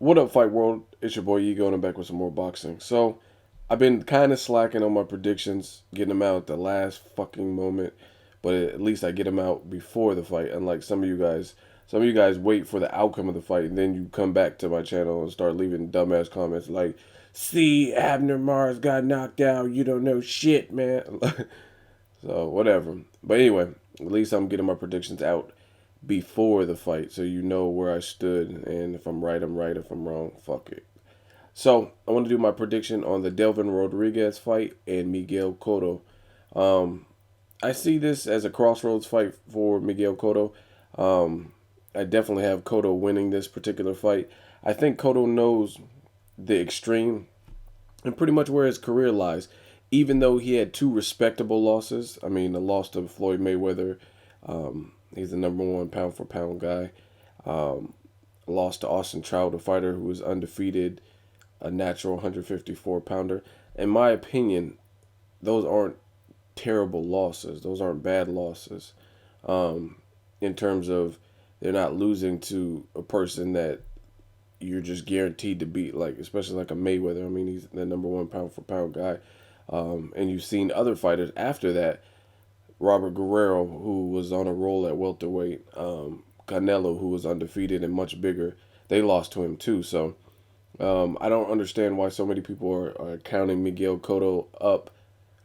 What up, Fight World? It's your boy Ego, and I'm back with some more boxing. So, I've been kind of slacking on my predictions, getting them out at the last fucking moment, but at least I get them out before the fight. Unlike some of you guys wait for the outcome of the fight, and then you come back to my channel and start leaving dumbass comments like, "See, Abner Mars got knocked out. You don't know shit, man." So whatever. But anyway, at least I'm getting my predictions out before the fight, so you know where I stood, and if I'm right, I'm right. If I'm wrong, fuck it. So I want to do my prediction on the Delvin Rodriguez fight and Miguel Cotto. Um, I see this as a crossroads fight for Miguel Cotto. Um, I definitely have Cotto winning this particular fight. I think Cotto knows the extreme and pretty much where his career lies. Even though he had two respectable losses, I mean, the loss to Floyd Mayweather, he's the number one pound for pound guy. Um, Lost to Austin Trout, a fighter who was undefeated, a natural 154 pounder. In my opinion, those aren't terrible losses. Those aren't bad losses. Um, in terms of they're not losing to a person that you're just guaranteed to beat, like especially like a Mayweather. I mean, he's the number one pound for pound guy. And you've seen other fighters after that. Robert Guerrero, who was on a roll at welterweight, Canelo, who was undefeated and much bigger, they lost to him too. So I don't understand why so many people are counting Miguel Cotto up,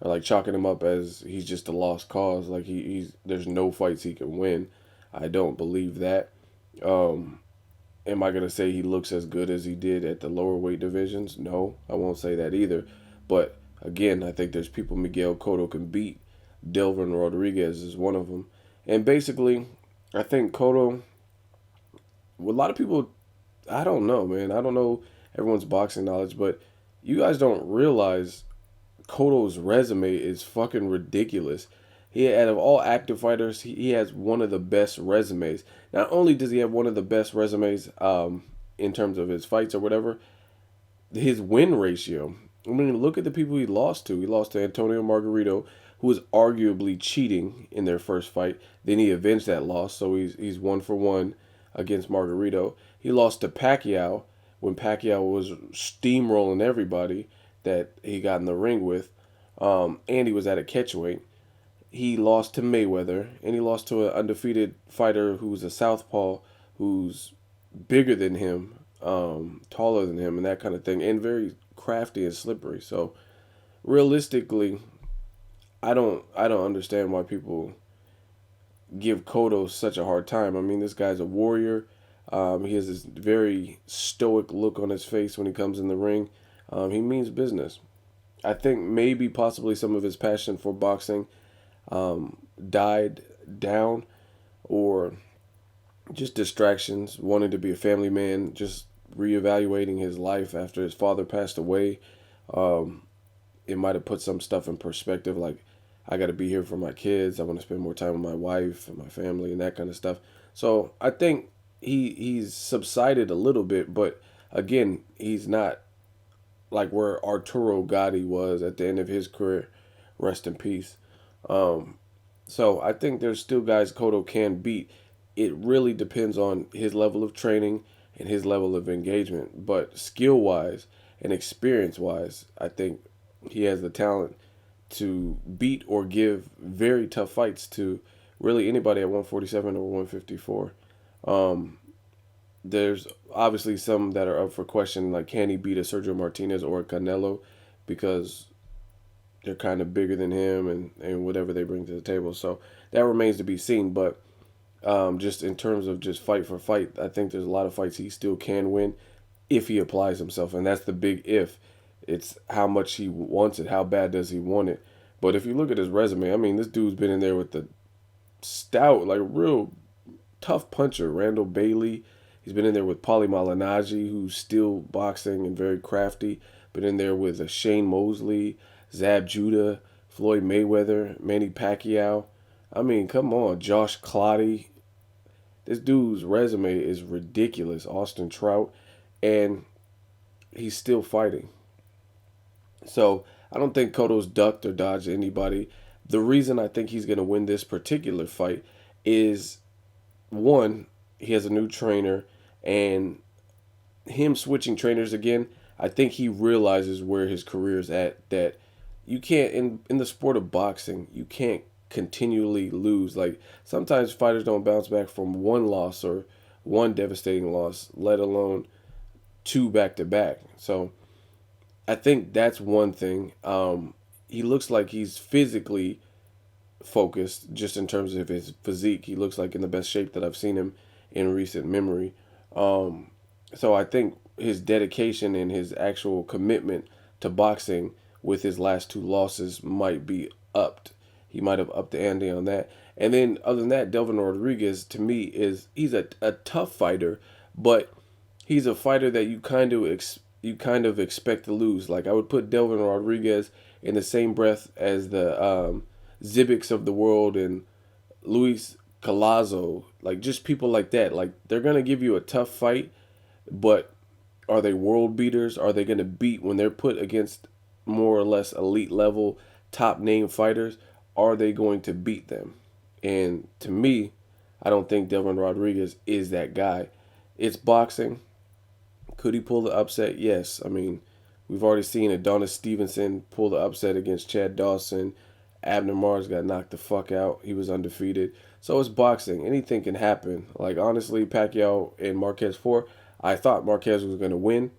or like chalking him up as he's just a lost cause. Like he's there's no fights he can win. I don't believe that. Um, Am I gonna say he looks as good as he did at the lower weight divisions? No, I won't say that either. But again, I think there's people Miguel Cotto can beat. Delvin Rodriguez is one of them. And basically, I think Cotto. A lot of people, I don't know, man. I don't know everyone's boxing knowledge, but you guys don't realize Cotto's resume is fucking ridiculous. He, out of all active fighters, he has one of the best resumes. Not only does he have one of the best resumes in terms of his fights or whatever, his win ratio. I mean, look at the people he lost to. He lost to Antonio Margarito, who was arguably cheating in their first fight. Then he avenged that loss, so he's 1 for 1 against Margarito. He lost to Pacquiao when Pacquiao was steamrolling everybody that he got in the ring with, and he was at a catchweight. He lost to Mayweather, and he lost to an undefeated fighter who's a southpaw, who's bigger than him, taller than him, and that kind of thing, and very crafty and slippery. So realistically, I don't understand why people give Cotto such a hard time. I mean, this guy's a warrior. He has this very stoic look on his face when he comes in the ring. He means business. I think maybe possibly some of his passion for boxing died down, or just distractions, wanting to be a family man, just reevaluating his life after his father passed away. Um, it might have put some stuff in perspective, like I got to be here for my kids. I want to spend more time with my wife and my family and that kind of stuff. So I think he's subsided a little bit, but again, he's not like where Arturo Gotti was at the end of his career. Rest in peace. Um, so I think there's still guys Cotto can beat. It really depends on his level of training and his level of engagement. But skill wise and experience wise, I think he has the talent to beat or give very tough fights to really anybody at 147 or 154. Um, there's obviously some that are up for question, like can he beat a Sergio Martinez or a Canelo, because they're kind of bigger than him and whatever they bring to the table. So that remains to be seen. But just in terms of just fight for fight, I think there's a lot of fights he still can win if he applies himself, and that's the big if. It's how much he wants it, how bad does he want it. But if you look at his resume, I mean, this dude's been in there with the stout, like real tough puncher, Randall Bailey. He's been in there with Paulie Malignaggi, who's still boxing and very crafty. Been in there with Shane Mosley, Zab Judah, Floyd Mayweather, Manny Pacquiao. I mean, come on, Josh Clottey. This dude's resume is ridiculous. Austin Trout, and he's still fighting. So I don't think Cotto's ducked or dodged anybody. The reason I think he's going to win this particular fight is one, he has a new trainer, and him switching trainers again, I think he realizes where his career is at. That you can't in the sport of boxing, you can't continually lose. Like sometimes fighters don't bounce back from one loss or one devastating loss, let alone two back to back. So I think that's one thing. He looks like he's physically focused, just in terms of his physique. He looks like in the best shape that I've seen him in recent memory. Um, so I think his dedication and his actual commitment to boxing with his last two losses might be upped. He might have upped the ante on that. And then other than that, Delvin Rodriguez to me is he's a tough fighter, but he's a fighter that you kind of expect to lose. Like I would put Delvin Rodriguez in the same breath as the Zibix of the world and Luis Calazo, like just people like that. Like they're gonna give you a tough fight, but are they world beaters? Are they gonna beat when they're put against more or less elite level top name fighters? Are they going to beat them? And to me, I don't think Delvin Rodriguez is that guy. It's boxing. Could he pull the upset? Yes. I mean, we've already seen Adonis Stevenson pull the upset against Chad Dawson. Abner Mars got knocked the fuck out. He was undefeated. So it's boxing. Anything can happen. Like, honestly, Pacquiao and Marquez 4, I thought Marquez was going to win.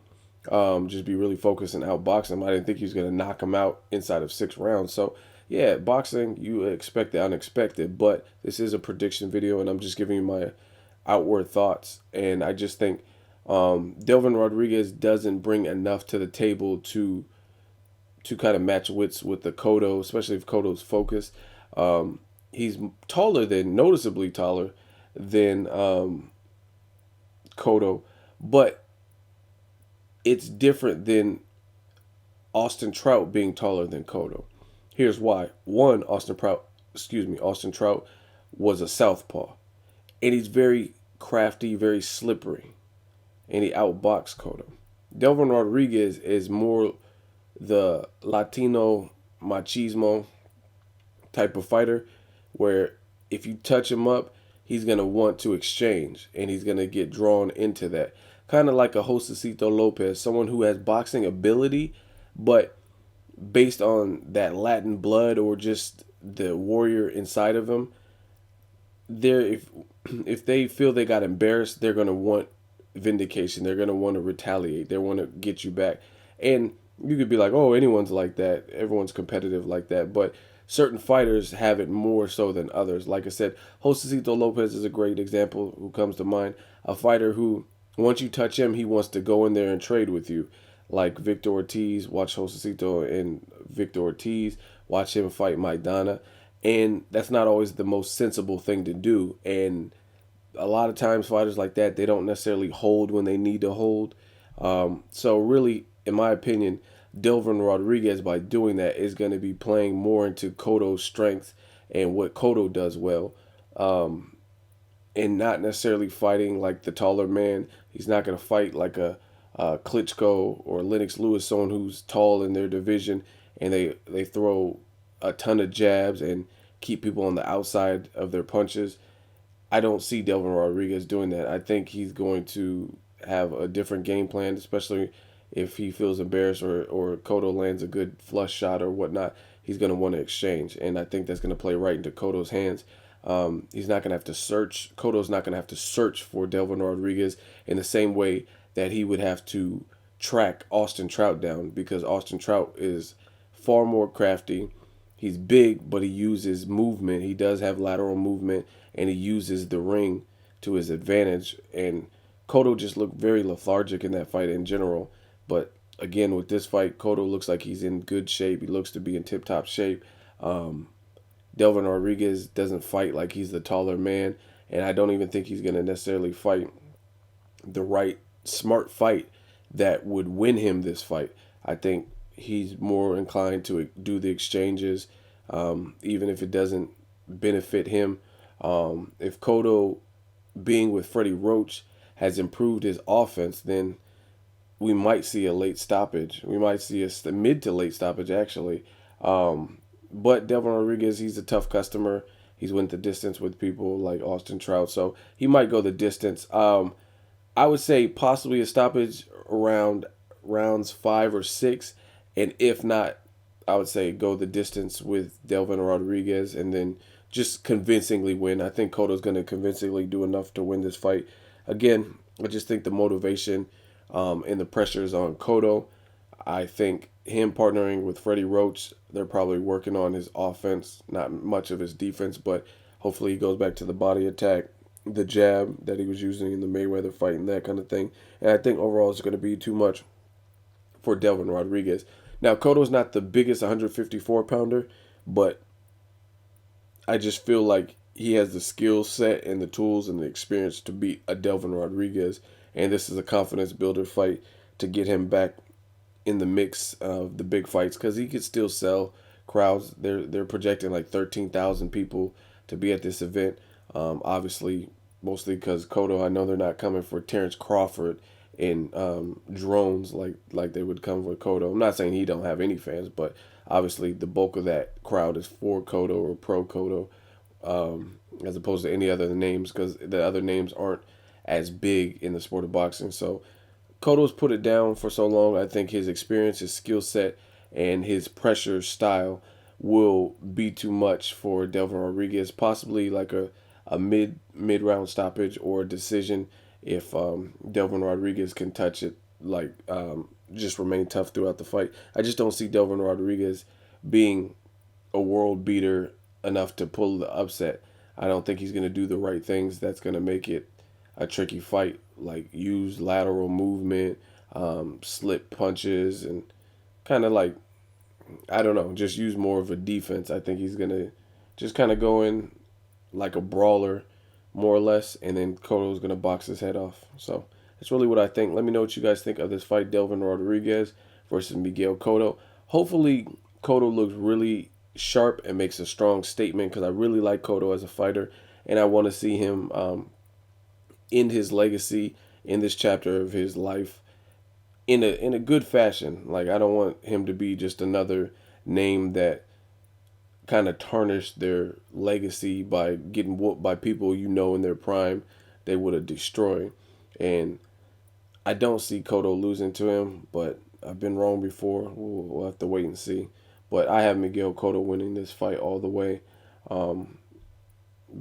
Just be really focused and outbox him. I didn't think he was going to knock him out inside of 6 rounds. So, yeah, boxing, you expect the unexpected. But this is a prediction video, and I'm just giving you my outward thoughts. And I just think Delvin Rodriguez doesn't bring enough to the table to kind of match wits with the Cotto, especially if Cotto's focused. He's noticeably taller than Cotto, but it's different than Austin Trout being taller than Cotto. Here's why. One, Austin Trout was a southpaw, and he's very crafty, very slippery, and he outboxed Cotto. Delvin Rodriguez is more the Latino machismo type of fighter where if you touch him up, he's going to want to exchange and he's going to get drawn into that. Kind of like a Josecito Lopez, someone who has boxing ability, but based on that Latin blood or just the warrior inside of him, if they feel they got embarrassed, they're going to want vindication. They're going to want to retaliate. They want to get you back. And you could be like, oh, anyone's like that. Everyone's competitive like that. But certain fighters have it more so than others. Like I said, Josecito Lopez is a great example who comes to mind. A fighter who, once you touch him, he wants to go in there and trade with you. Like Victor Ortiz, watch Josecito and Victor Ortiz, watch him fight Maidana. And that's not always the most sensible thing to do. And a lot of times fighters like that, they don't necessarily hold when they need to hold. So really, in my opinion, Delvin Rodriguez, by doing that, is going to be playing more into Cotto's strength and what Cotto does well, and not necessarily fighting like the taller man. He's not going to fight like a Klitschko or Lennox Lewis, someone who's tall in their division, and they throw a ton of jabs and keep people on the outside of their punches. I don't see Delvin Rodriguez doing that. I think he's going to have a different game plan, especially if he feels embarrassed or Cotto lands a good flush shot or whatnot. He's going to want to exchange, and I think that's going to play right into Cotto's hands. He's not going to have to search. Cotto's not going to have to search for Delvin Rodriguez in the same way that he would have to track Austin Trout down, because Austin Trout is far more crafty. He's big, but he uses movement. He does have lateral movement, and he uses the ring to his advantage. And Cotto just looked very lethargic in that fight in general. But again, with this fight, Cotto looks like he's in good shape. He looks to be in tip-top shape. Delvin Rodriguez doesn't fight like he's the taller man, and I don't even think he's going to necessarily fight the right smart fight that would win him this fight. I think he's more inclined to do the exchanges, even if it doesn't benefit him. If Cotto, being with Freddie Roach, has improved his offense, then we might see a late stoppage. We might see a mid to late stoppage, actually. But Delvin Rodriguez, he's a tough customer. He's went the distance with people like Austin Trout, so he might go the distance. I would say possibly a stoppage around rounds 5 or 6, and if not, I would say go the distance with Delvin Rodriguez, and then just convincingly win. I think Cotto's going to convincingly do enough to win this fight. Again, I just think the motivation and the pressure is on Cotto. I think him partnering with Freddie Roach, they're probably working on his offense, not much of his defense, but hopefully he goes back to the body attack, the jab that he was using in the Mayweather fight, and that kind of thing. And I think overall it's going to be too much for Delvin Rodriguez. Now, Cotto's not the biggest 154 pounder, but I just feel like he has the skill set and the tools and the experience to beat a Delvin Rodriguez. And this is a confidence builder fight to get him back in the mix of the big fights, because he could still sell crowds. They're projecting like 13,000 people to be at this event. Obviously, mostly because Cotto, I know they're not coming for Terrence Crawford in drones like they would come with Cotto. I'm not saying he don't have any fans, but obviously the bulk of that crowd is for Cotto or pro Cotto, as opposed to any other names, because the other names aren't as big in the sport of boxing. So Cotto's put it down for so long. I think his experience, his skill set, and his pressure style will be too much for Delvin Rodriguez. Possibly like a mid round stoppage or a decision if Delvin Rodriguez can touch it. Like just remain tough throughout the fight. I just don't see Delvin Rodriguez being a world beater enough to pull the upset. I don't think he's going to do the right things that's going to make it a tricky fight, like use lateral movement, slip punches, and kind of like, I don't know, just use more of a defense. I think he's going to just kind of go in like a brawler, more or less, and then Cotto's going to box his head off. So that's really what I think. Let me know what you guys think of this fight, Delvin Rodriguez versus Miguel Cotto. Hopefully, Cotto looks really sharp and makes a strong statement, because I really like Cotto as a fighter, and I want to see him end his legacy in this chapter of his life in a good fashion. Like, I don't want him to be just another name that kind of tarnished their legacy by getting whooped by people in their prime they would have destroyed. And I don't see Cotto losing to him, but I've been wrong before. We'll have to wait and see. But I have Miguel Cotto winning this fight all the way,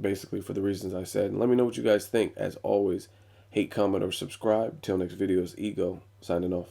basically for the reasons I said. And let me know what you guys think. As always, hate, comment, or subscribe. Till next video, is Ego signing off.